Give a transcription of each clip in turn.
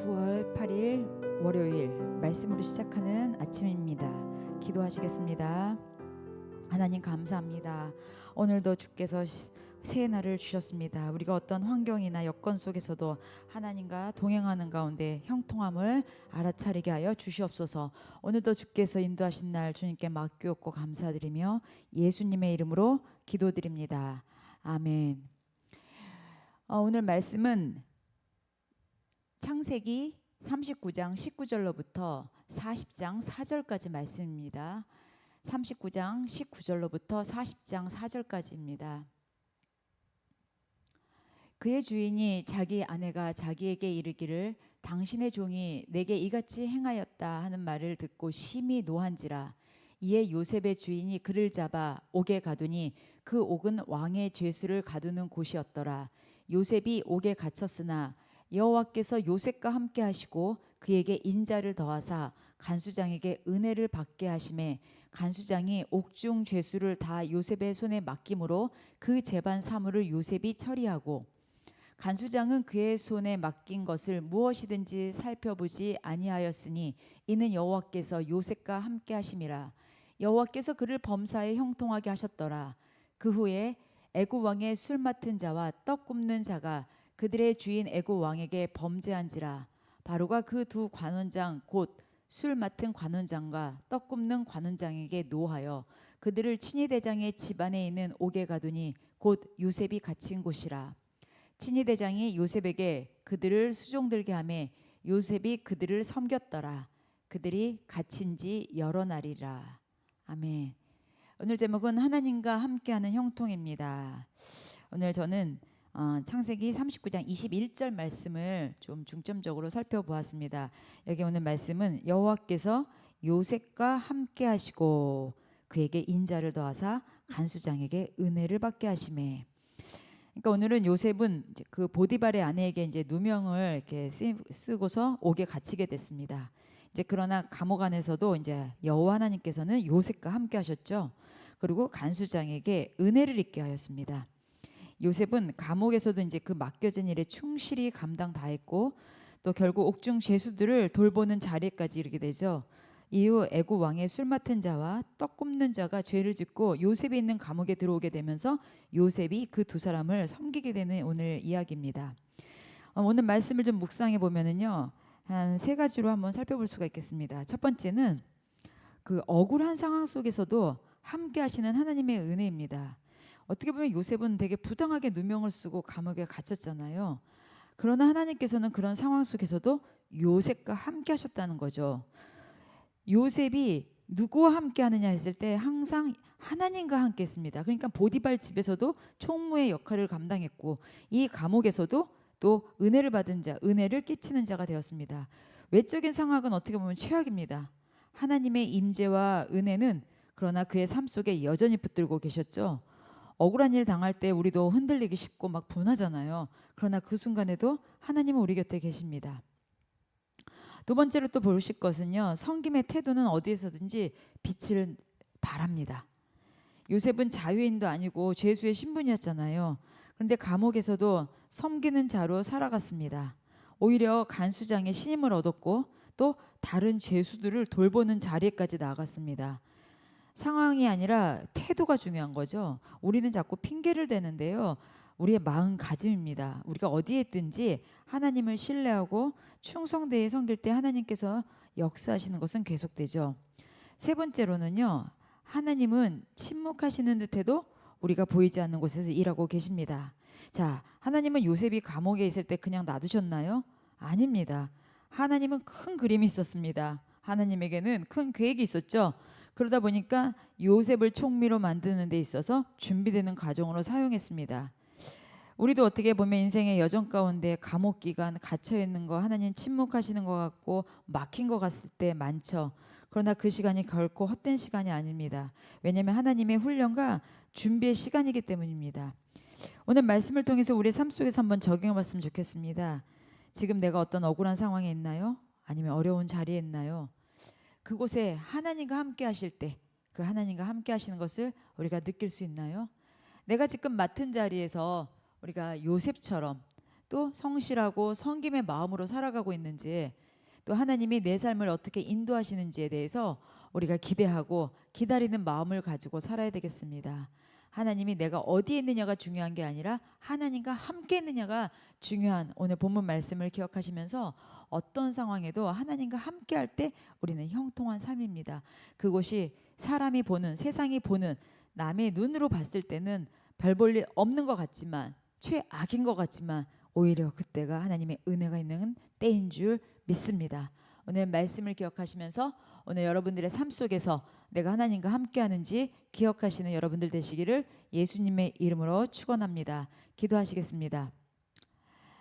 9월 8일 월요일 말씀으로 시작하는 아침입니다. 기도하시겠습니다. 하나님 감사합니다. 오늘도 주께서 새 날을 주셨습니다. 우리가 어떤 환경이나 여건 속에서도 하나님과 동행하는 가운데 형통함을 알아차리게 하여 주시옵소서. 오늘도 주께서 인도하신 날 주님께 맡기옵고 감사드리며 예수님의 이름으로 기도드립니다. 아멘. 오늘 말씀은 창세기 39장 19절로부터 40장 4절까지 말씀입니다. 39장 19절로부터 40장 4절까지입니다. 그의 주인이 자기 아내가 자기에게 이르기를 당신의 종이 내게 이같이 행하였다 하는 말을 듣고 심히 노한지라. 이에 요셉의 주인이 그를 잡아 옥에 가두니 그 옥은 왕의 죄수를 가두는 곳이었더라. 요셉이 옥에 갇혔으나 여호와께서 요셉과 함께 하시고 그에게 인자를 더하사 간수장에게 은혜를 받게 하심에 간수장이 옥중 죄수를 다 요셉의 손에 맡김으로 그 재반 사물을 요셉이 처리하고 간수장은 그의 손에 맡긴 것을 무엇이든지 살펴보지 아니하였으니 이는 여호와께서 요셉과 함께 하심이라. 여호와께서 그를 범사에 형통하게 하셨더라. 그 후에 애굽 왕의 술 맡은 자와 떡 굽는 자가 그들의 주인 애굽 왕에게 범죄한지라. 바로가 그 두 관원장 곧 술 맡은 관원장과 떡 굽는 관원장에게 노하여 그들을 친위대장의 집안에 있는 옥에 가두니 곧 요셉이 갇힌 곳이라. 친위대장이 요셉에게 그들을 수종들게 하매 요셉이 그들을 섬겼더라. 그들이 갇힌 지 여러 날이라. 아멘. 오늘 제목은 하나님과 함께하는 형통입니다. 오늘 저는 창세기 39장 21절 말씀을 좀 중점적으로 살펴보았습니다. 여기 오늘 말씀은 여호와께서 요셉과 함께 하시고 그에게 인자를 더하사 간수장에게 은혜를 받게 하시매. 그러니까 오늘은 요셉은 이제 그 보디발의 아내에게 이제 누명을 이렇게 쓰고서 옥에 갇히게 됐습니다. 이제 그러나 감옥 안에서도 이제 여호와 하나님께서는 요셉과 함께 하셨죠. 그리고 간수장에게 은혜를 입게 하였습니다. 요셉은 감옥에서도 이제 그 맡겨진 일에 충실히 감당 다했고 또 결국 옥중 죄수들을 돌보는 자리까지 이르게 되죠. 이후 애굽 왕의 술 맡은 자와 떡 굽는 자가 죄를 짓고 요셉이 있는 감옥에 들어오게 되면서 요셉이 그 두 사람을 섬기게 되는 오늘 이야기입니다. 오늘 말씀을 좀 묵상해 보면은요, 한 세 가지로 한번 살펴볼 수가 있겠습니다. 첫 번째는 그 억울한 상황 속에서도 함께 하시는 하나님의 은혜입니다. 어떻게 보면 요셉은 되게 부당하게 누명을 쓰고 감옥에 갇혔잖아요. 그러나 하나님께서는 그런 상황 속에서도 요셉과 함께 하셨다는 거죠. 요셉이 누구와 함께 하느냐 했을 때 항상 하나님과 함께 했습니다. 그러니까 보디발 집에서도 총무의 역할을 감당했고 이 감옥에서도 또 은혜를 받은 자, 은혜를 끼치는 자가 되었습니다. 외적인 상황은 어떻게 보면 최악입니다. 하나님의 임재와 은혜는 그러나 그의 삶 속에 여전히 붙들고 계셨죠. 억울한 일 당할 때 우리도 흔들리기 쉽고 막 분하잖아요. 그러나 그 순간에도 하나님은 우리 곁에 계십니다. 두 번째로 또 보실 것은요, 섬김의 태도는 어디에서든지 빛을 발합니다. 요셉은 자유인도 아니고 죄수의 신분이었잖아요. 그런데 감옥에서도 섬기는 자로 살아갔습니다. 오히려 간수장의 신임을 얻었고 또 다른 죄수들을 돌보는 자리까지 나아갔습니다. 상황이 아니라 태도가 중요한 거죠. 우리는 자꾸 핑계를 대는데요, 우리의 마음가짐입니다. 우리가 어디에 있든지 하나님을 신뢰하고 충성되게 섬길 때 하나님께서 역사하시는 것은 계속되죠. 세 번째로는요, 하나님은 침묵하시는 듯해도 우리가 보이지 않는 곳에서 일하고 계십니다. 자, 하나님은 요셉이 감옥에 있을 때 그냥 놔두셨나요? 아닙니다. 하나님은 큰 그림이 있었습니다. 하나님에게는 큰 계획이 있었죠. 그러다 보니까 요셉을 총미로 만드는 데 있어서 준비되는 과정으로 사용했습니다. 우리도 어떻게 보면 인생의 여정 가운데 감옥 기간 갇혀 있는 거 하나님 침묵하시는 것 같고 막힌 것 같을 때 많죠. 그러나 그 시간이 결코 헛된 시간이 아닙니다. 왜냐하면 하나님의 훈련과 준비의 시간이기 때문입니다. 오늘 말씀을 통해서 우리 삶 속에서 한번 적용해 봤으면 좋겠습니다. 지금 내가 어떤 억울한 상황에 있나요? 아니면 어려운 자리에 있나요? 그곳에 하나님과 함께 하실 때 그 하나님과 함께 하시는 것을 우리가 느낄 수 있나요? 내가 지금 맡은 자리에서 우리가 요셉처럼 또 성실하고 섬김의 마음으로 살아가고 있는지, 또 하나님이 내 삶을 어떻게 인도하시는지에 대해서 우리가 기대하고 기다리는 마음을 가지고 살아야 되겠습니다. 하나님이 내가 어디에 있느냐가 중요한 게 아니라 하나님과 함께 있느냐가 중요한 오늘 본문 말씀을 기억하시면서 어떤 상황에도 하나님과 함께 할 때 우리는 형통한 삶입니다. 그곳이 사람이 보는, 세상이 보는, 남의 눈으로 봤을 때는 별 볼 일 없는 것 같지만, 최악인 것 같지만 오히려 그때가 하나님의 은혜가 있는 때인 줄 믿습니다. 오늘 말씀을 기억하시면서 오늘 여러분들의 삶 속에서 내가 하나님과 함께하는지 기억하시는 여러분들 되시기를 예수님의 이름으로 축원합니다. 기도하시겠습니다.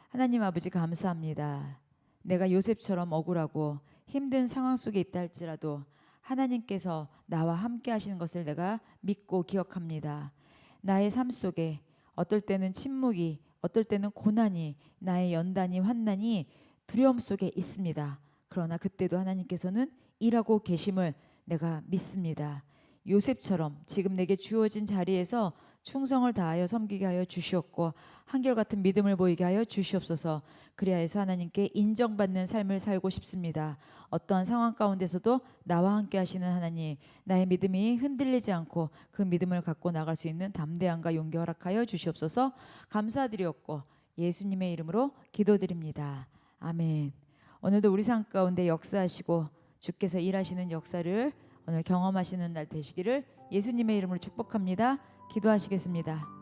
하나님 아버지 감사합니다. 내가 요셉처럼 억울하고 힘든 상황 속에 있다 할지라도 하나님께서 나와 함께 하시는 것을 내가 믿고 기억합니다. 나의 삶 속에 어떨 때는 침묵이, 어떨 때는 고난이, 나의 연단이, 환난이 두려움 속에 있습니다. 그러나 그때도 하나님께서는 일하고 계심을 내가 믿습니다. 요셉처럼 지금 내게 주어진 자리에서 충성을 다하여 섬기게 하여 주시옵고 한결같은 믿음을 보이게 하여 주시옵소서. 그리하여서 하나님께 인정받는 삶을 살고 싶습니다. 어떠한 상황 가운데서도 나와 함께 하시는 하나님, 나의 믿음이 흔들리지 않고 그 믿음을 갖고 나갈 수 있는 담대함과 용기 허락하여 주시옵소서. 감사드리옵고 예수님의 이름으로 기도드립니다. 아멘. 오늘도 우리 삶 가운데 역사하시고 주께서 일하시는 역사를 오늘 경험하시는 날 되시기를 예수님의 이름으로 축복합니다. 기도하시겠습니다.